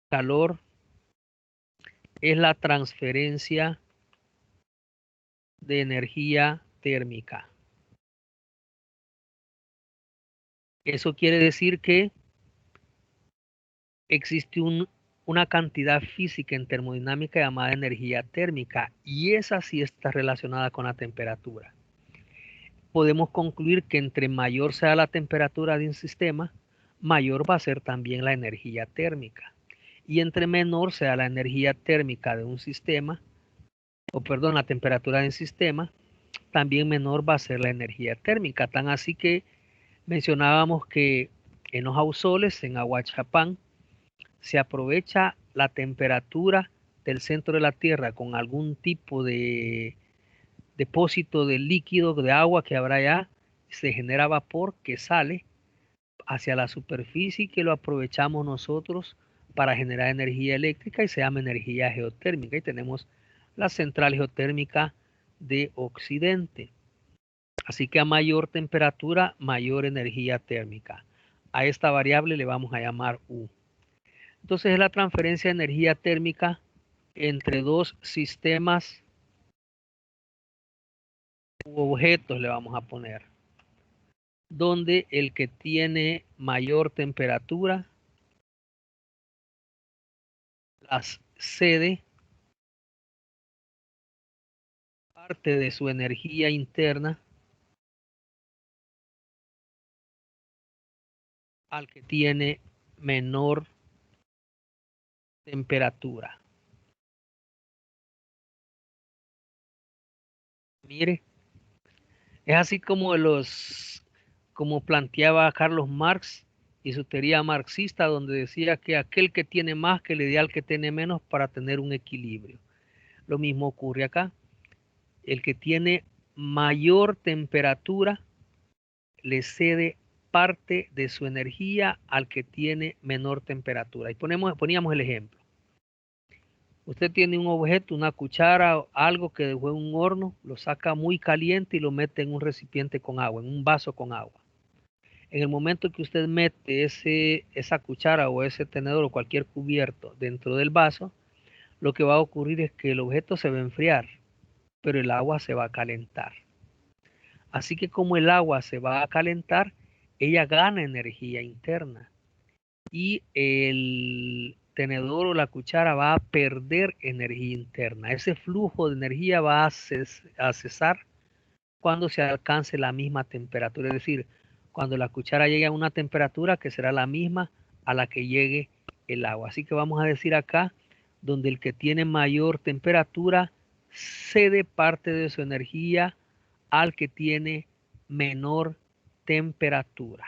calor es la transferencia de energía térmica. Eso quiere decir que existe una cantidad física en termodinámica llamada energía térmica y esa sí está relacionada con la temperatura. Podemos concluir que entre mayor sea la temperatura de un sistema, mayor va a ser también la energía térmica. Y entre menor sea la energía térmica de un sistema, o perdón, la temperatura del sistema, también menor va a ser la energía térmica. Tan así que mencionábamos que en los ausoles, en Aguachapán, se aprovecha la temperatura del centro de la Tierra con algún tipo de depósito de líquido, de agua que habrá allá, se genera vapor que sale hacia la superficie y que lo aprovechamos nosotros para generar energía eléctrica y se llama energía geotérmica. Y tenemos la central geotérmica de Occidente. Así que a mayor temperatura, mayor energía térmica. A esta variable le vamos a llamar U. Entonces es la transferencia de energía térmica entre dos sistemas u objetos, le vamos a poner, donde el que tiene mayor temperatura las cede parte de su energía interna al que tiene menor temperatura. Mire, es así como planteaba Carlos Marx y su teoría marxista, donde decía que aquel que tiene más que le dé al que tiene menos para tener un equilibrio. Lo mismo ocurre acá. El que tiene mayor temperatura le cede parte de su energía al que tiene menor temperatura. Y poníamos el ejemplo. Usted tiene un objeto, una cuchara, algo que dejó en un horno, lo saca muy caliente y lo mete en un recipiente con agua, en un vaso con agua. En el momento que usted mete esa cuchara o ese tenedor o cualquier cubierto dentro del vaso, lo que va a ocurrir es que el objeto se va a enfriar, pero el agua se va a calentar. Así que como el agua se va a calentar, ella gana energía interna y el tenedor o la cuchara va a perder energía interna. Ese flujo de energía va a cesar cuando se alcance la misma temperatura, es decir, cuando la cuchara llegue a una temperatura que será la misma a la que llegue el agua. Así que vamos a decir acá, donde el que tiene mayor temperatura cede parte de su energía al que tiene menor temperatura.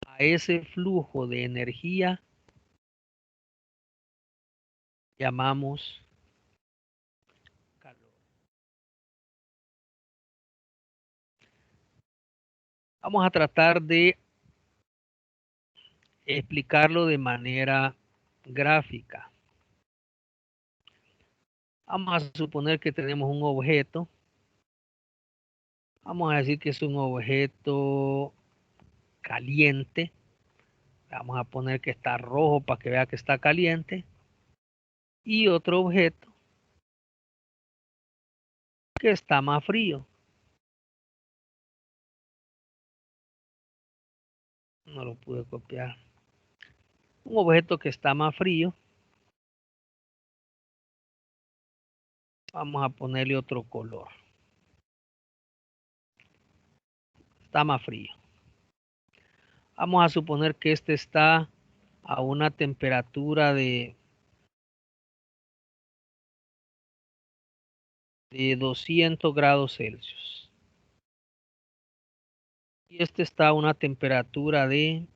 A ese flujo de energía llamamos calor. Vamos a tratar de explicarlo de manera gráfica. Vamos a suponer que tenemos un objeto. Vamos a decir que es un objeto caliente. Vamos a poner que está rojo para que vea que está caliente. Y otro objeto que está más frío. No lo pude copiar. Un objeto que está más frío. Vamos a ponerle otro color. Está más frío. Vamos a suponer que este está a una temperatura de 200 grados Celsius. Y este está a una temperatura de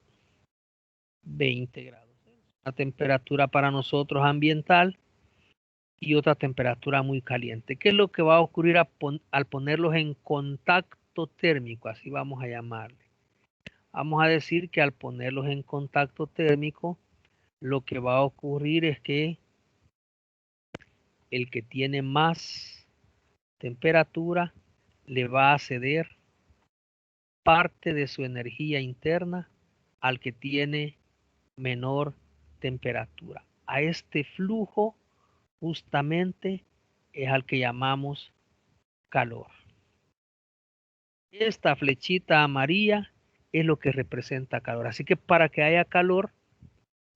20 grados. Una temperatura para nosotros ambiental y otra temperatura muy caliente. ¿Qué es lo que va a ocurrir al ponerlos en contacto térmico? Así vamos a llamarle. Vamos a decir que al ponerlos en contacto térmico, lo que va a ocurrir es que el que tiene más temperatura le va a ceder parte de su energía interna al que tiene menor temperatura. A este flujo justamente es al que llamamos calor. Esta flechita amarilla es lo que representa calor. Así que para que haya calor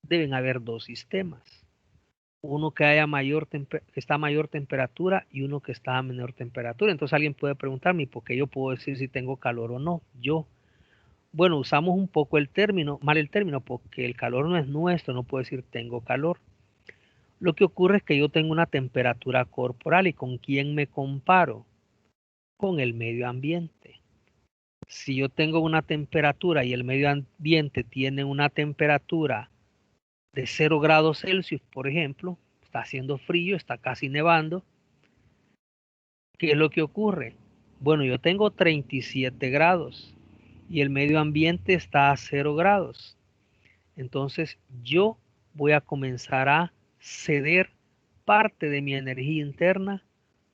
deben haber dos sistemas. Uno que está a mayor temperatura y uno que está a menor temperatura. Entonces alguien puede preguntarme, ¿por qué yo puedo decir si tengo calor o no? Bueno, usamos un poco mal el término, porque el calor no es nuestro, no puedo decir tengo calor. Lo que ocurre es que yo tengo una temperatura corporal. ¿Y con quién me comparo? Con el medio ambiente. Si yo tengo una temperatura y el medio ambiente tiene una temperatura de 0 grados Celsius, por ejemplo, está haciendo frío, está casi nevando, ¿qué es lo que ocurre? Bueno, yo tengo 37 grados y el medio ambiente está a 0 grados. Entonces yo voy a comenzar a ceder parte de mi energía interna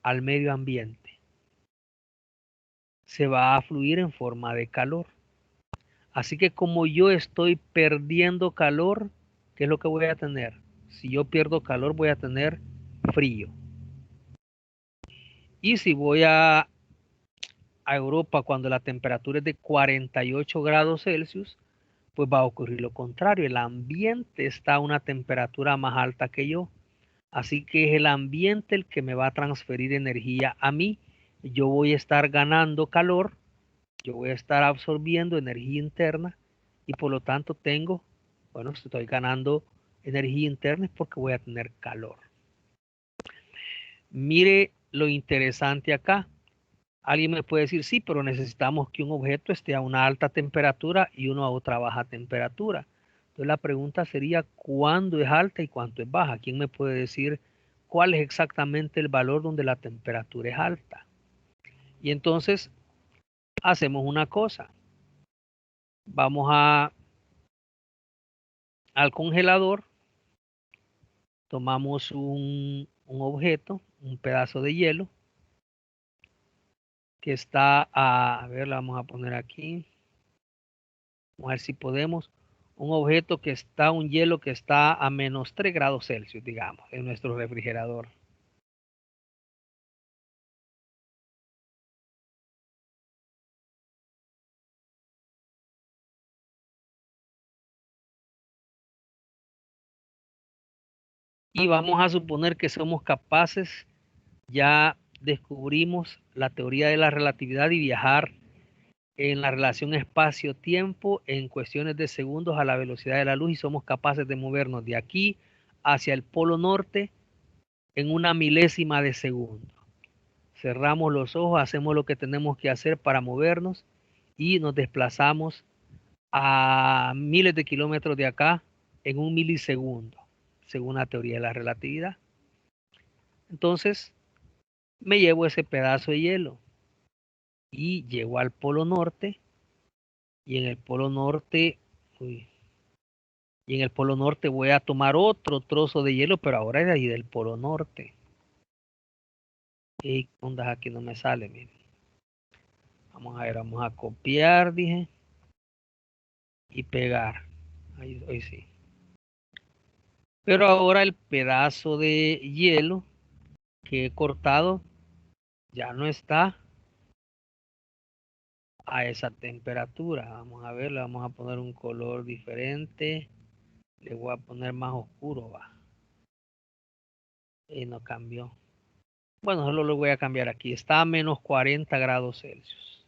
al medio ambiente. Se va a fluir en forma de calor. Así que como yo estoy perdiendo calor, ¿qué es lo que voy a tener? Si yo pierdo calor, voy a tener frío. Y si voy a Europa cuando la temperatura es de 48 grados Celsius, pues va a ocurrir lo contrario. El ambiente está a una temperatura más alta que yo. Así que es el ambiente el que me va a transferir energía a mí. Yo voy a estar ganando calor, yo voy a estar absorbiendo energía interna y por lo tanto bueno, si estoy ganando energía interna es porque voy a tener calor. Mire lo interesante acá. Alguien me puede decir, sí, pero necesitamos que un objeto esté a una alta temperatura y uno a otra baja temperatura. Entonces la pregunta sería, ¿cuándo es alta y cuánto es baja? ¿Quién me puede decir cuál es exactamente el valor donde la temperatura es alta? Y entonces hacemos una cosa. Vamos al congelador, tomamos un objeto, un pedazo de hielo que está a ver, la vamos a poner aquí. Vamos a ver si podemos. Un hielo que está a menos 3 grados Celsius, digamos, en nuestro refrigerador. Y vamos a suponer que somos capaces, ya descubrimos la teoría de la relatividad y viajar en la relación espacio-tiempo en cuestiones de segundos a la velocidad de la luz y somos capaces de movernos de aquí hacia el polo norte en una milésima de segundo. Cerramos los ojos, hacemos lo que tenemos que hacer para movernos y nos desplazamos a miles de kilómetros de acá en un milisegundo, según la teoría de la relatividad. Entonces, me llevo ese pedazo de hielo y llego al polo norte y en el polo norte, y en el polo norte voy a tomar otro trozo de hielo, pero ahora es de ahí del polo norte. Y ondas aquí no me sale, miren. Vamos a ver, vamos a copiar, dije, y pegar. Ahí sí. Pero ahora el pedazo de hielo que he cortado ya no está a esa temperatura. Vamos a ver, le vamos a poner un color diferente. Le voy a poner más oscuro, va. Y no cambió. Bueno, solo lo voy a cambiar aquí. Está a menos 40 grados Celsius.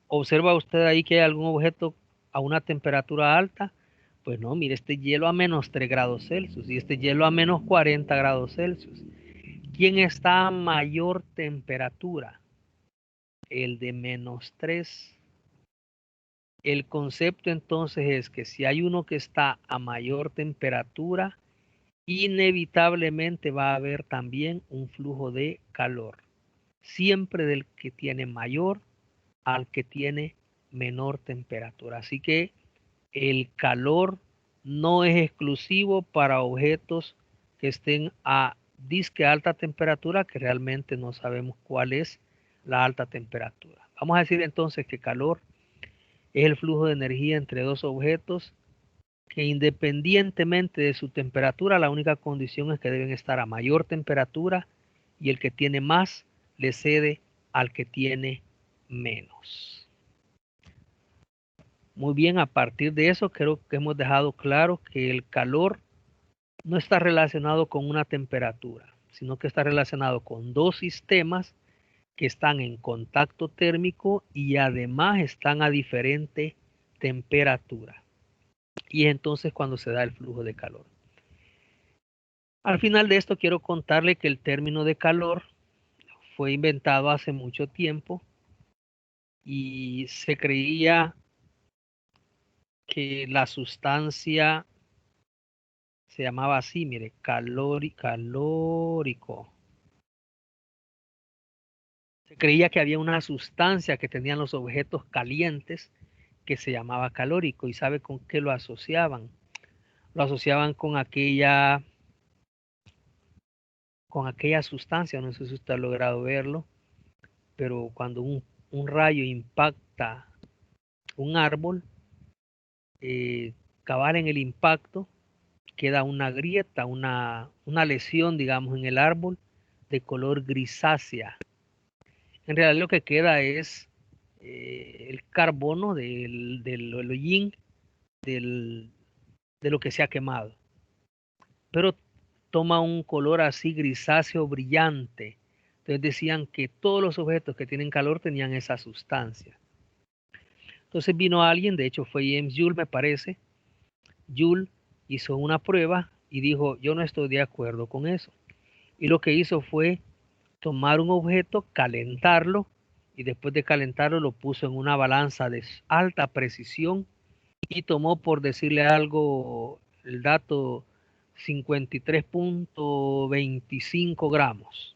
¿Observa usted ahí que hay algún objeto a una temperatura alta? Pues no, mire, este hielo a menos 3 grados Celsius y este hielo a menos 40 grados Celsius. ¿Quién está a mayor temperatura? El de menos 3. El concepto entonces es que si hay uno que está a mayor temperatura, inevitablemente va a haber también un flujo de calor. Siempre del que tiene mayor al que tiene menor temperatura. Así que el calor no es exclusivo para objetos que estén a disque alta temperatura, que realmente no sabemos cuál es la alta temperatura. Vamos a decir entonces que calor es el flujo de energía entre dos objetos que independientemente de su temperatura, la única condición es que deben estar a mayor temperatura y el que tiene más le cede al que tiene menos. Muy bien, a partir de eso creo que hemos dejado claro que el calor no está relacionado con una temperatura, sino que está relacionado con dos sistemas que están en contacto térmico y además están a diferente temperatura. Y es entonces cuando se da el flujo de calor. Al final de esto quiero contarle que el término de calor fue inventado hace mucho tiempo y se creía que la sustancia se llamaba así, mire, calórico. Se creía que había una sustancia que tenían los objetos calientes que se llamaba calórico. ¿Y sabe con qué lo asociaban? Lo asociaban con aquella sustancia, no sé si usted ha logrado verlo, pero cuando un rayo impacta un árbol, cabal en el impacto, queda una grieta, una lesión, digamos, en el árbol de color grisácea. En realidad lo que queda es el carbono del hollín de lo que se ha quemado, pero toma un color así grisáceo brillante. Entonces decían que todos los objetos que tienen calor tenían esa sustancia. Entonces vino alguien, de hecho fue James Joule, me parece. Joule hizo una prueba y dijo, yo no estoy de acuerdo con eso. Y lo que hizo fue tomar un objeto, calentarlo y después de calentarlo lo puso en una balanza de alta precisión y tomó, por decirle algo, el dato 53.25 gramos.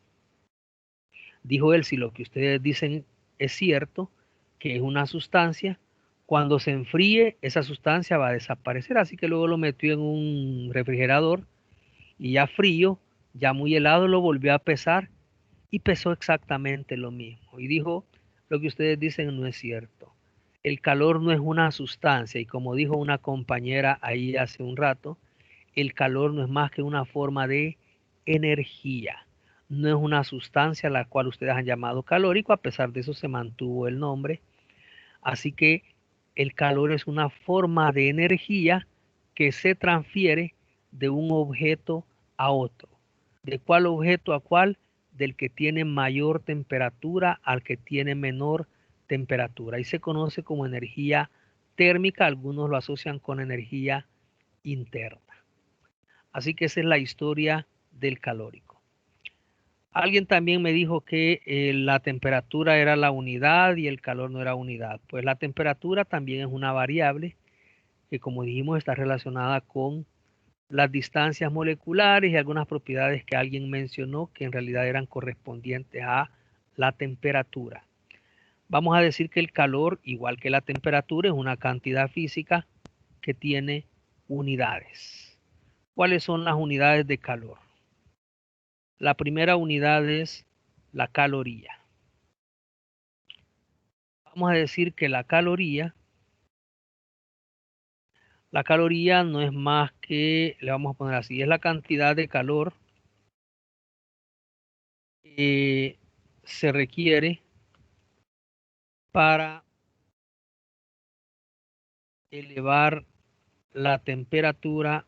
Dijo él, si lo que ustedes dicen es cierto, que es una sustancia, cuando se enfríe esa sustancia va a desaparecer, así que luego lo metió en un refrigerador y ya frío, ya muy helado, lo volvió a pesar y pesó exactamente lo mismo. Y dijo, lo que ustedes dicen no es cierto. El calor no es una sustancia y como dijo una compañera ahí hace un rato, el calor no es más que una forma de energía. No es una sustancia a la cual ustedes han llamado calórico, a pesar de eso se mantuvo el nombre. Así que el calor es una forma de energía que se transfiere de un objeto a otro. ¿De cuál objeto a cuál? Del que tiene mayor temperatura al que tiene menor temperatura. Y se conoce como energía térmica, algunos lo asocian con energía interna. Así que esa es la historia del calórico. Alguien también me dijo que la temperatura era la unidad y el calor no era unidad. Pues la temperatura también es una variable que, como dijimos, está relacionada con las distancias moleculares y algunas propiedades que alguien mencionó que en realidad eran correspondientes a la temperatura. Vamos a decir que el calor, igual que la temperatura, es una cantidad física que tiene unidades. ¿Cuáles son las unidades de calor? La primera unidad es la caloría. Vamos a decir que la caloría no es más que, le vamos a poner así, es la cantidad de calor que se requiere para elevar la temperatura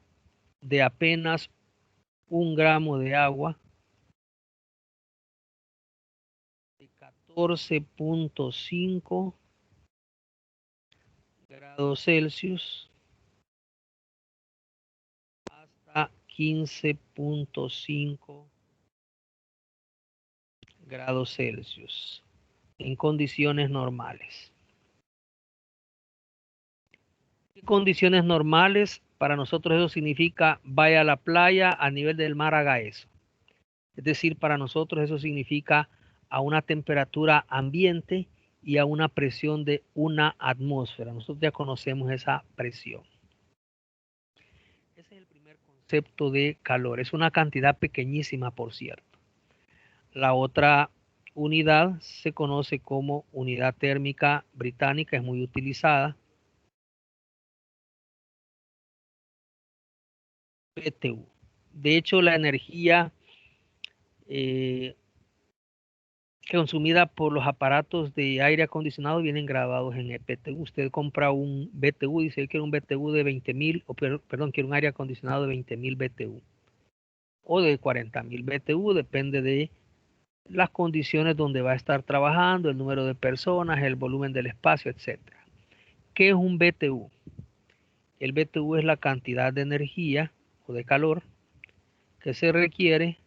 de apenas 1 gramo de agua de 14.5 grados Celsius hasta 15.5 grados Celsius en condiciones normales. ¿Qué condiciones normales? Para nosotros eso significa vaya a la playa, a nivel del mar haga eso. Es decir, para nosotros eso significa a una temperatura ambiente y a una presión de una atmósfera. Nosotros ya conocemos esa presión. Ese es el primer concepto de calor. Es una cantidad pequeñísima, por cierto. La otra unidad se conoce como unidad térmica británica, es muy utilizada. BTU. De hecho, la energía consumida por los aparatos de aire acondicionado vienen grabados en el BTU. Usted compra un BTU, dice que quiero un BTU de 20.000, o perdón, quiero un aire acondicionado de 20.000 BTU o de 40.000 BTU, depende de las condiciones donde va a estar trabajando, el número de personas, el volumen del espacio, etcétera. ¿Qué es un BTU? El BTU es la cantidad de energía o de calor que se requiere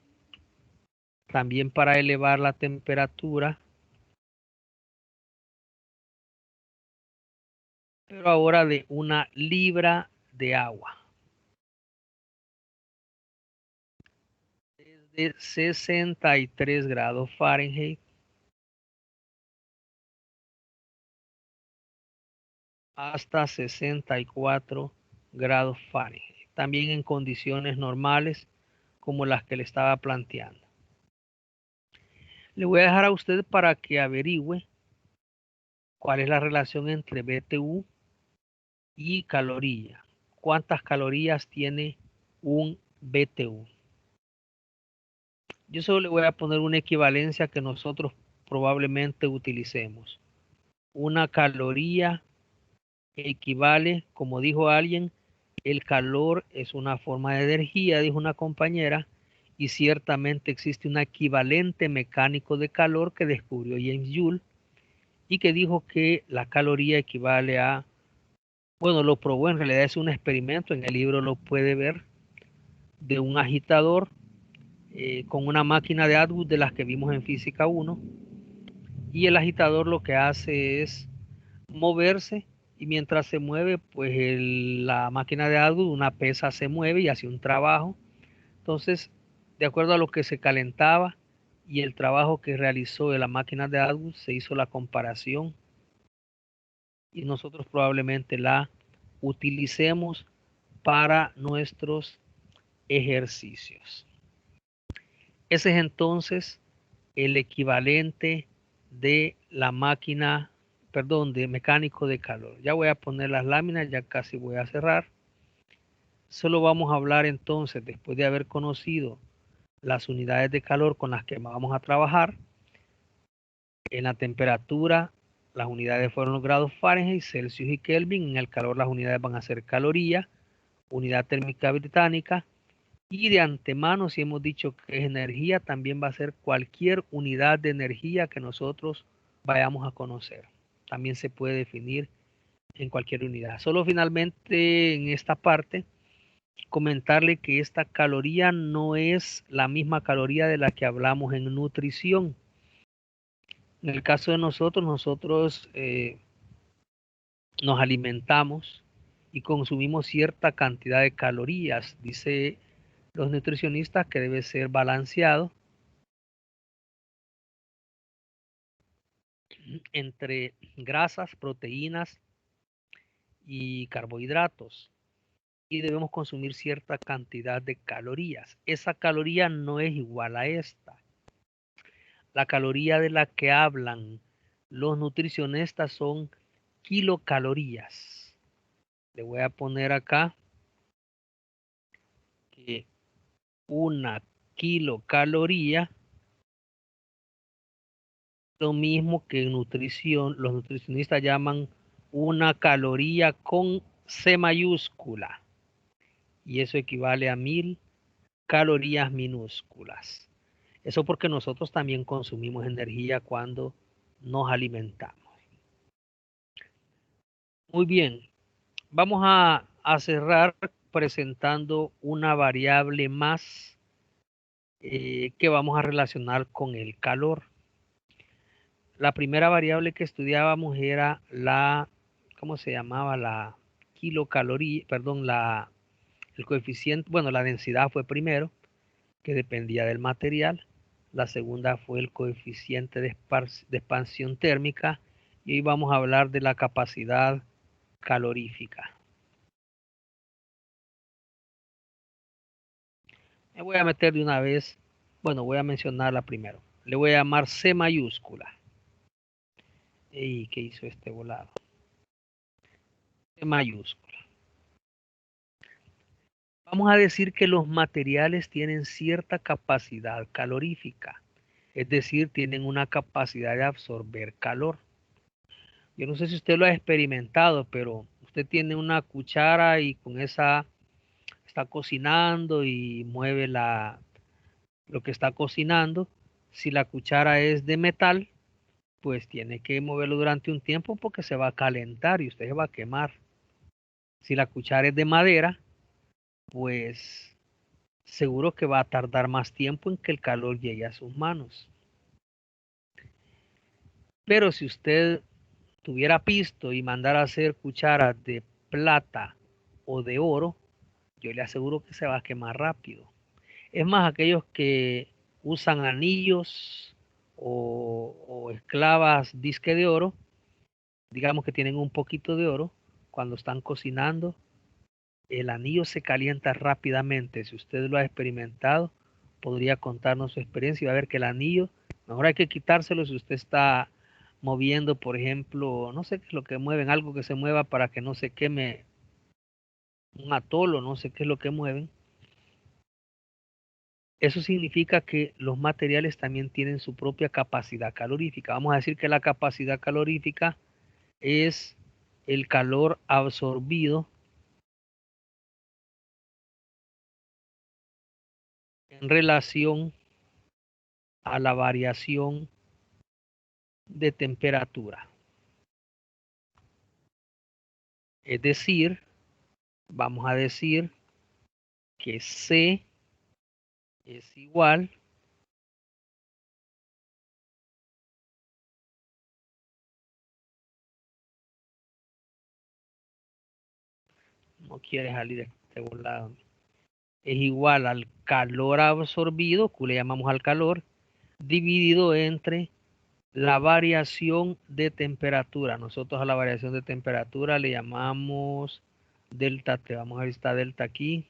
también para elevar la temperatura, pero ahora de una libra de agua. Desde 63 grados Fahrenheit hasta 64 grados Fahrenheit. También en condiciones normales como las que le estaba planteando. Le voy a dejar a usted para que averigüe cuál es la relación entre BTU y caloría. ¿Cuántas calorías tiene un BTU? Yo solo le voy a poner una equivalencia que nosotros probablemente utilicemos. Una caloría equivale, como dijo alguien, el calor es una forma de energía, dijo una compañera, y ciertamente existe un equivalente mecánico de calor que descubrió James Joule y que dijo que la caloría equivale a, bueno, lo probó, en realidad es un experimento, en el libro lo puede ver, de un agitador con una máquina de Atwood de las que vimos en Física 1, y el agitador lo que hace es moverse y mientras se mueve, pues la máquina de Atwood, una pesa se mueve y hace un trabajo. Entonces, de acuerdo a lo que se calentaba y el trabajo que realizó de la máquina de Atwood, se hizo la comparación y nosotros probablemente la utilicemos para nuestros ejercicios. Ese es entonces el equivalente de la máquina, perdón, de mecánico de calor. Ya voy a poner las láminas, ya casi voy a cerrar. Solo vamos a hablar entonces, después de haber conocido las unidades de calor con las que vamos a trabajar. En la temperatura, las unidades fueron los grados Fahrenheit, Celsius y Kelvin. En el calor, las unidades van a ser caloría, unidad térmica británica. Y de antemano, si hemos dicho que es energía, también va a ser cualquier unidad de energía que nosotros vayamos a conocer. También se puede definir en cualquier unidad. Solo finalmente en esta parte, comentarle que esta caloría no es la misma caloría de la que hablamos en nutrición. En el caso de nosotros, nos alimentamos y consumimos cierta cantidad de calorías. Dice los nutricionistas que debe ser balanceado entre grasas, proteínas y carbohidratos. Y debemos consumir cierta cantidad de calorías. Esa caloría no es igual a esta. La caloría de la que hablan los nutricionistas son kilocalorías. Le voy a poner acá que una kilocaloría, lo mismo que en nutrición, los nutricionistas llaman una caloría con C mayúscula. Y eso equivale a 1000 calorías minúsculas. Eso porque nosotros también consumimos energía cuando nos alimentamos. Muy bien, vamos a cerrar presentando una variable más que vamos a relacionar con el calor. La primera variable que estudiábamos era la, ¿cómo se llamaba? La kilocaloría, perdón, el coeficiente, bueno, la densidad fue primero, que dependía del material. La segunda fue el coeficiente de expansión térmica y hoy vamos a hablar de la capacidad calorífica. Me voy a meter de una vez, bueno, voy a mencionarla primero. Le voy a llamar C mayúscula. ¿Y qué hizo este volado? C mayúscula. Vamos a decir que los materiales tienen cierta capacidad calorífica, es decir, tienen una capacidad de absorber calor. Yo no sé si usted lo ha experimentado, pero usted tiene una cuchara y con esa está cocinando y mueve lo que está cocinando. Si la cuchara es de metal, pues tiene que moverlo durante un tiempo porque se va a calentar y usted se va a quemar. Si la cuchara es de madera, pues seguro que va a tardar más tiempo en que el calor llegue a sus manos. Pero si usted tuviera pisto y mandara a hacer cucharas de plata o de oro, yo le aseguro que se va a quemar rápido. Es más, aquellos que usan anillos o esclavas disque de oro, digamos que tienen un poquito de oro, cuando están cocinando, el anillo se calienta rápidamente. Si usted lo ha experimentado, podría contarnos su experiencia y va a ver que el anillo, mejor hay que quitárselo si usted está moviendo, por ejemplo, no sé qué es lo que mueven, algo que se mueva para que no se queme un atolo, no sé qué es lo que mueven. Eso significa que los materiales también tienen su propia capacidad calorífica. Vamos a decir que la capacidad calorífica es el calor absorbido en relación a la variación de temperatura. Es decir, vamos a decir que C es igual no quiere salir de este volado, es igual al calor absorbido, que le llamamos al calor, dividido entre la variación de temperatura. Nosotros a la variación de temperatura le llamamos delta T. Vamos a ver si está delta aquí.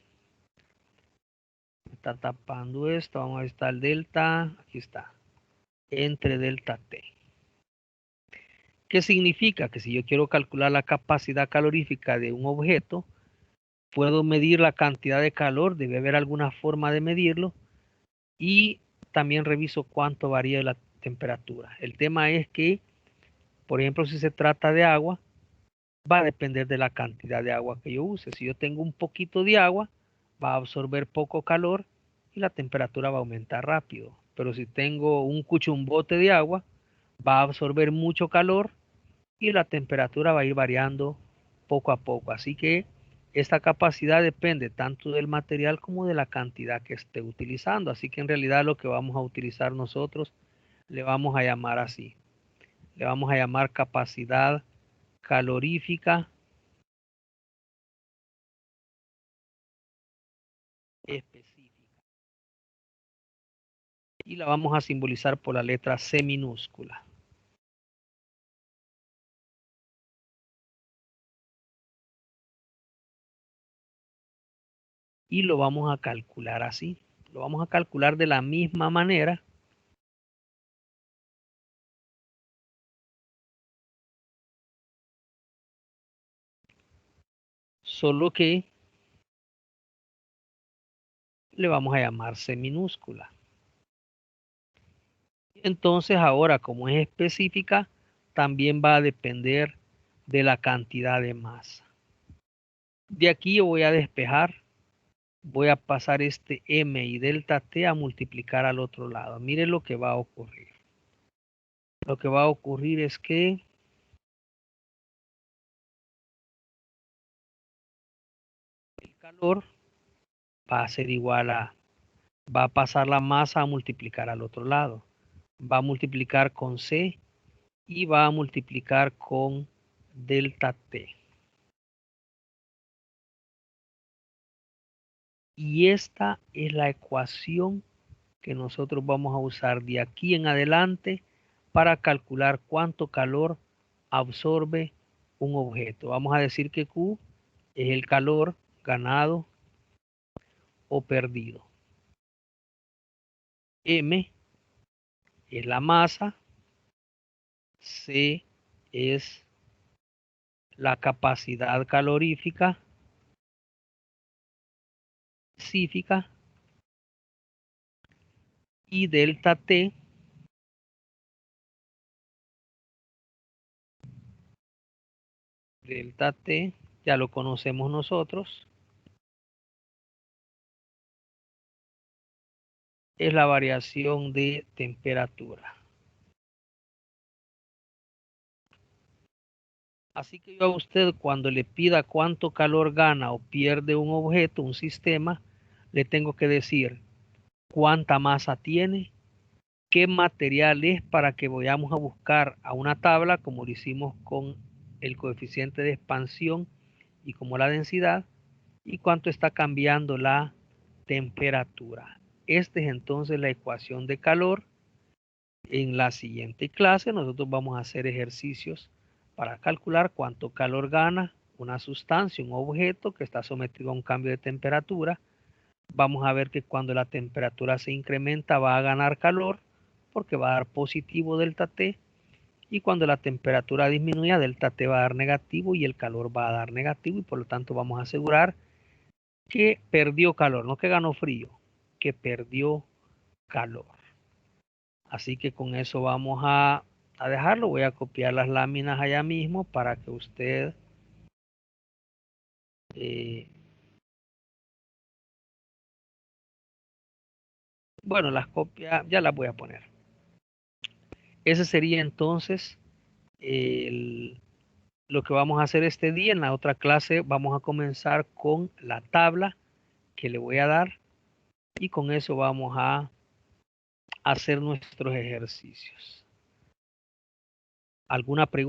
Está tapando esto. Vamos a ver si está el delta. Aquí está. Entre delta T. ¿Qué significa? Que si yo quiero calcular la capacidad calorífica de un objeto, puedo medir la cantidad de calor. Debe haber alguna forma de medirlo. Y también reviso cuánto varía la temperatura. El tema es que, por ejemplo, si se trata de agua, va a depender de la cantidad de agua que yo use. Si yo tengo un poquito de agua, va a absorber poco calor y la temperatura va a aumentar rápido. Pero si tengo un cuchumbote de agua, va a absorber mucho calor y la temperatura va a ir variando poco a poco. Así que esta capacidad depende tanto del material como de la cantidad que esté utilizando. Así que en realidad lo que vamos a utilizar nosotros le vamos a llamar así. Le vamos a llamar capacidad calorífica específica. Y la vamos a simbolizar por la letra C minúscula. Y lo vamos a calcular así. Lo vamos a calcular de la misma manera. Solo que le vamos a llamar C minúscula. Entonces ahora, como es específica, también va a depender de la cantidad de masa. De aquí yo voy a despejar. Voy a pasar este M y delta T a multiplicar al otro lado. Mire lo que va a ocurrir. Lo que va a ocurrir es que el calor va a ser igual a, va a pasar la masa a multiplicar al otro lado. Va a multiplicar con C y va a multiplicar con delta T. Y esta es la ecuación que nosotros vamos a usar de aquí en adelante para calcular cuánto calor absorbe un objeto. Vamos a decir que Q es el calor ganado o perdido. M es la masa, C es la capacidad calorífica específica y delta T ya lo conocemos nosotros, es la variación de temperatura. Así que yo a usted, cuando le pida cuánto calor gana o pierde un objeto, un sistema, le tengo que decir cuánta masa tiene, qué material es, para que vayamos a buscar a una tabla como lo hicimos con el coeficiente de expansión y como la densidad, y cuánto está cambiando la temperatura. Esta es entonces la ecuación de calor. En la siguiente clase nosotros vamos a hacer ejercicios para calcular cuánto calor gana una sustancia, un objeto que está sometido a un cambio de temperatura. Vamos a ver que cuando la temperatura se incrementa va a ganar calor porque va a dar positivo delta T, y cuando la temperatura disminuya delta T va a dar negativo y el calor va a dar negativo, y por lo tanto vamos a asegurar que perdió calor, no que ganó frío, que perdió calor. Así que con eso vamos a dejarlo. Voy a copiar las láminas allá mismo para que usted bueno, las copias ya las voy a poner. Ese sería entonces lo que vamos a hacer este día. En la otra clase vamos a comenzar con la tabla que le voy a dar, y con eso vamos a hacer nuestros ejercicios. ¿Alguna pregunta?